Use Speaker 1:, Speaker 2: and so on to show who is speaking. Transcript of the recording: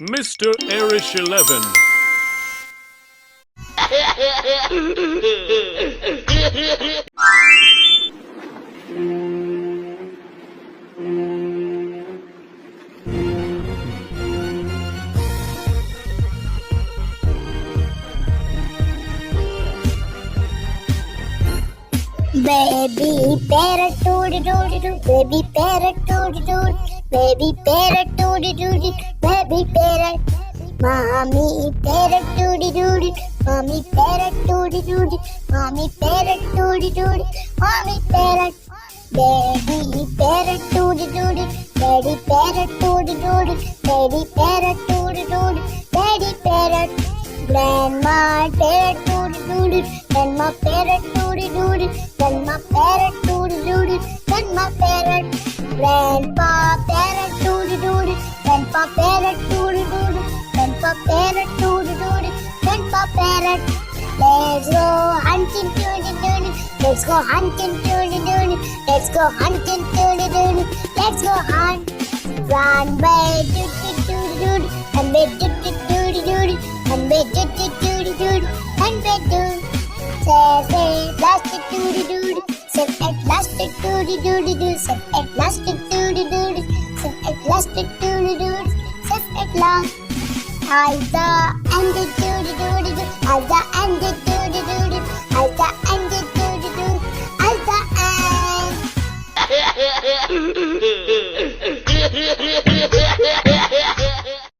Speaker 1: Mr. Irish 11.
Speaker 2: Baby parrot doody doody doo, baby parrot doody doody, baby parrot doody doody, baby parrot. Mommy parrot doody doody, mommy parrot doody doody, mommy parrot doody doody, mommy parrot. Baby parrot doody doody, daddy parrot doody doody, daddy parrot doody doody, daddy parrot. Grandma parrot doody doody, grandma parrot doody doody, grandma parrot doody doody, grandma parrot. Grandpa parrot doody doody, grandpa parrot doody doody, grandpa parrot doody doody, grandpa parrot. Let's go hunting doody doody, let's go hunting doody doody, let's go hunting doody doody, let's go hunt. Run way doody doody doody, and way doody doody doody, and way doody doody doody, and way do. Say blast it doody doody, say at last it doody doody doo, say at